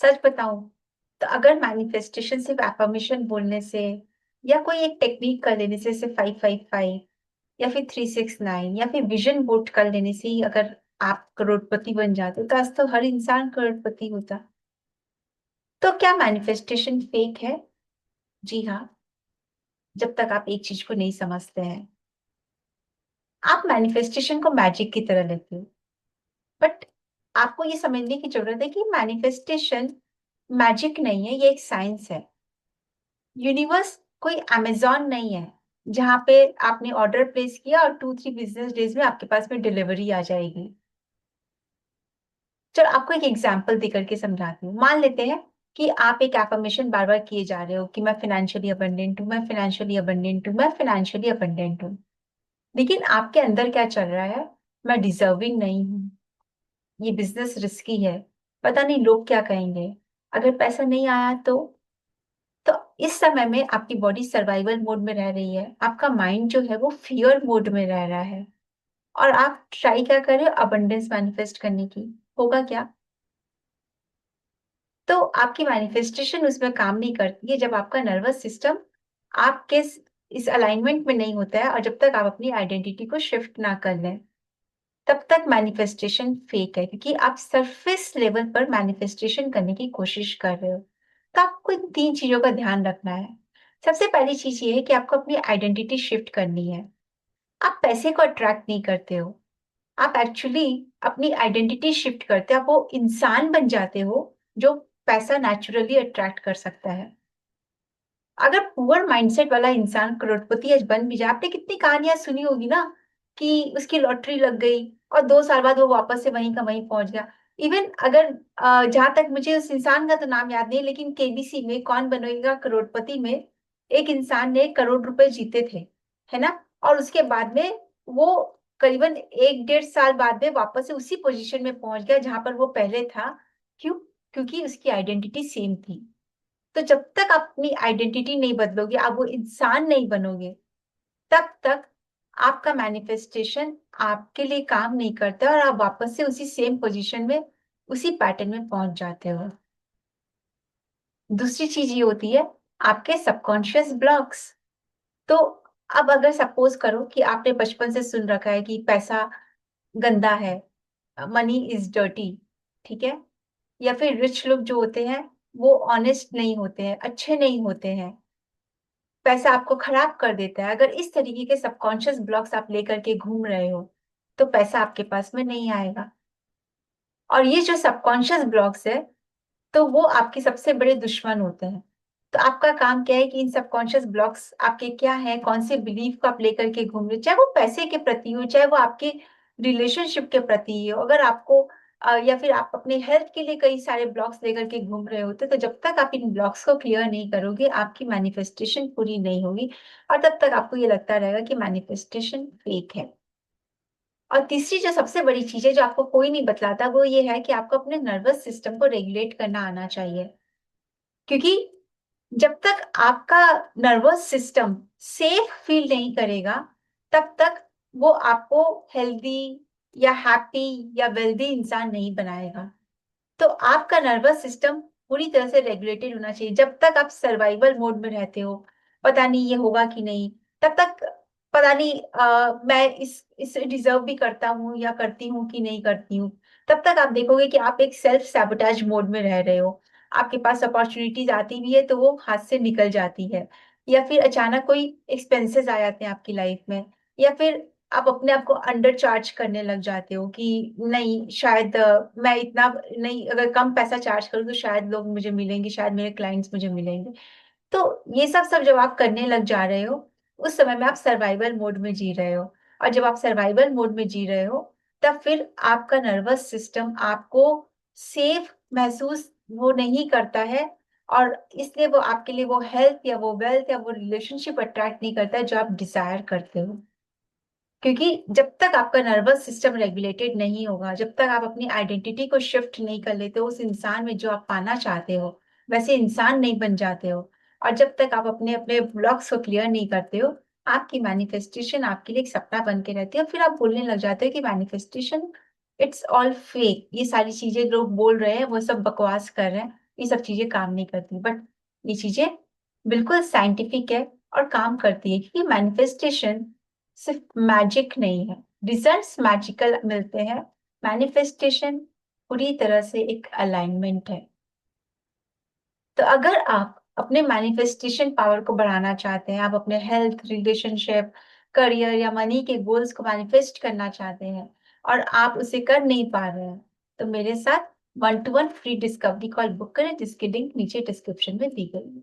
सच बताऊं तो अगर मैनिफेस्टेशन सिर्फ एफर्मेशन बोलने से या कोई एक टेक्निक कर लेने से, जैसे 555 या फिर 369 या फिर विजन बोर्ड कर लेने से ही अगर आप करोड़पति बन जाते तो आज तो हर इंसान करोड़पति होता। तो क्या मैनिफेस्टेशन फेक है? जी हाँ, जब तक आप एक चीज को नहीं समझते हैं। आप मैनिफेस्टेशन को मैजिक की तरह लेते हो, बट आपको ये समझने की जरूरत है कि मैनिफेस्टेशन मैजिक नहीं है, ये एक साइंस है। यूनिवर्स कोई अमेजोन नहीं है जहां पे आपने ऑर्डर प्लेस किया और 2-3 बिजनेस डेज में आपके पास में डिलीवरी आ जाएगी। चलो आपको एक एग्जांपल देकर के समझाती हूँ। मान लेते हैं कि आप एक एफर्मेशन बार बार किए जा रहे हो कि मैं फाइनेंशियली अबंडेंट हूँ, मैं फाइनेंशियली अबंडेंट हूँ, मैं फाइनेंशियली अबंडेंट हूँ। लेकिन आपके अंदर क्या चल रहा है? मैं डिजर्विंग नहीं हूँ, ये बिजनेस रिस्की है, पता नहीं लोग क्या कहेंगे, अगर पैसा नहीं आया तो इस समय में आपकी बॉडी सर्वाइवल मोड में रह रही है, आपका माइंड जो है वो फियर मोड में रह रहा है। और आप ट्राई क्या कर रहे हो? अबंडेंस मैनिफेस्ट करने की। होगा क्या? तो आपकी मैनिफेस्टेशन उसमें काम नहीं करती है जब आपका नर्वस सिस्टम आपके इस अलाइनमेंट में नहीं होता है, और जब तक आप अपनी आइडेंटिटी को शिफ्ट ना कर लें तब तक मैनिफेस्टेशन फेक है, क्योंकि आप सरफेस लेवल पर मैनिफेस्टेशन करने की कोशिश कर रहे हो। तो आपको इन 3 चीजों का ध्यान रखना है। सबसे पहली चीज ये है कि आपको अपनी आइडेंटिटी शिफ्ट करनी है। आप पैसे को अट्रैक्ट नहीं करते हो, आप एक्चुअली अपनी आइडेंटिटी शिफ्ट करते हो, आप वो इंसान बन जाते हो जो पैसा नेचुरली अट्रैक्ट कर सकता है। अगर पुअर माइंडसेट वाला इंसान करोड़पति आज बन भी जाए, आपने कितनी कहानियां सुनी होगी ना कि उसकी लॉटरी लग गई और 2 साल बाद वो वापस से वहीं का वहीं पहुंच गया। इवन अगर जहां तक मुझे उस इंसान का तो नाम याद नहीं, लेकिन केबीसी में कौन बनेगा करोड़पति में एक इंसान ने करोड़ रुपए जीते थे, है ना? और उसके बाद में वो करीबन 1-1.5 साल बाद में वापस से उसी पोजीशन में पहुंच गया जहां पर वो पहले था। क्यों? क्योंकि उसकी आइडेंटिटी सेम थी। तो जब तक आप अपनी आइडेंटिटी नहीं बदलोगे, आप वो इंसान नहीं बनोगे, तब तक आपका मैनिफेस्टेशन आपके लिए काम नहीं करता और आप वापस से उसी सेम पोजीशन में, उसी पैटर्न में पहुंच जाते हो। दूसरी चीज ये होती है आपके सबकॉन्शियस ब्लॉक्स। तो अब अगर सपोज करो कि आपने बचपन से सुन रखा है कि पैसा गंदा है, मनी इज डर्टी, ठीक है? या फिर रिच लोग जो होते हैं वो ऑनेस्ट नहीं होते हैं, अच्छे नहीं होते हैं, पैसा आपको खराब कर देता है। अगर इस तरीके के सबकॉन्शियस ब्लॉक्स आप लेकर के घूम रहे हो तो पैसा आपके पास में नहीं आएगा। और ये जो सबकॉन्शियस ब्लॉक्स है तो वो आपके सबसे बड़े दुश्मन होते हैं। तो आपका काम क्या है कि इन सबकॉन्शियस ब्लॉक्स आपके क्या है, कौन से बिलीफ को आप लेकर के घूम रहे हो, चाहे वो पैसे के प्रति हो, चाहे वो आपके रिलेशनशिप के प्रति हो। अगर आपको या फिर आप अपने हेल्थ के लिए कई सारे ब्लॉक्स लेकर के घूम रहे होते, तो जब तक आप इन ब्लॉक्स को क्लियर नहीं करोगे आपकी मैनिफेस्टेशन पूरी नहीं होगी, और तब तक आपको ये लगता रहेगा कि मैनिफेस्टेशन फेक है। और तीसरी जो सबसे बड़ी चीज है जो आपको कोई नहीं बतलाता वो ये है कि आपको अपने नर्वस सिस्टम को रेगुलेट करना आना चाहिए। क्योंकि जब तक आपका नर्वस सिस्टम सेफ फील नहीं करेगा तब तक वो आपको हेल्दी या हैप्पी या वेल्दी इंसान नहीं बनाएगा। तो आपका नर्वस सिस्टम पूरी तरह से रेगुलेटेड होना चाहिए। जब तक आप सर्वाइवल मोड में रहते हो, पता नहीं ये होगा कि नहीं, तब तक पता नहीं मैं इसे डिजर्व भी करता हूँ या करती हूँ कि नहीं करती हूँ, तब तक आप देखोगे कि आप एक सेल्फ सैबोटेज मोड में रह रहे हो। आपके पास अपॉर्चुनिटीज आती भी है तो वो हाथ से निकल जाती है, या फिर अचानक कोई एक्सपेंसेस आ जाते हैं आपकी लाइफ में, या फिर आप अपने आप को अंडर चार्ज करने लग जाते हो कि नहीं शायद मैं इतना नहीं, अगर कम पैसा चार्ज करूँ तो शायद लोग मुझे मिलेंगे, शायद मेरे क्लाइंट्स मुझे मिलेंगे। तो ये सब सब जब आप करने लग जा रहे हो उस समय में आप सर्वाइवल मोड में जी रहे हो। और जब आप सर्वाइवल मोड में जी रहे हो तब फिर आपका नर्वस सिस्टम आपको सेफ महसूस वो नहीं करता है, और इसलिए वो आपके लिए वो हेल्थ या वो वेल्थ या वो रिलेशनशिप अट्रैक्ट नहीं करता है जो आप डिजायर करते हो। क्योंकि जब तक आपका नर्वस सिस्टम रेगुलेटेड नहीं होगा, जब तक आप अपनी आइडेंटिटी को शिफ्ट नहीं कर लेते हो उस इंसान में जो आप पाना चाहते हो, वैसे इंसान नहीं बन जाते हो, और जब तक आप अपने अपने ब्लॉक्स को क्लियर नहीं करते हो, आपकी मैनिफेस्टेशन आपके लिए एक सपना बन के रहती है। और फिर आप बोलने लग जाते हो कि मैनिफेस्टेशन इट्स ऑल फेक, ये सारी चीजें लोग बोल रहे हैं वो सब बकवास कर रहे हैं। ये सब चीजें काम नहीं करती, बट ये चीजें बिल्कुल साइंटिफिक है और काम करती है, क्योंकि मैनिफेस्टेशन सिर्फ मैजिक नहीं है। रिजल्ट्स मैजिकल मिलते हैं, मैनिफेस्टेशन पूरी तरह से एक अलाइनमेंट है। तो अगर आप अपने मैनिफेस्टेशन पावर को बढ़ाना चाहते हैं, आप अपने हेल्थ, रिलेशनशिप, करियर या मनी के गोल्स को मैनिफेस्ट करना चाहते हैं और आप उसे कर नहीं पा रहे हैं, तो मेरे साथ 1-to-1 free discovery call book करें, जिसकी लिंक नीचे डिस्क्रिप्शन में दी गई है।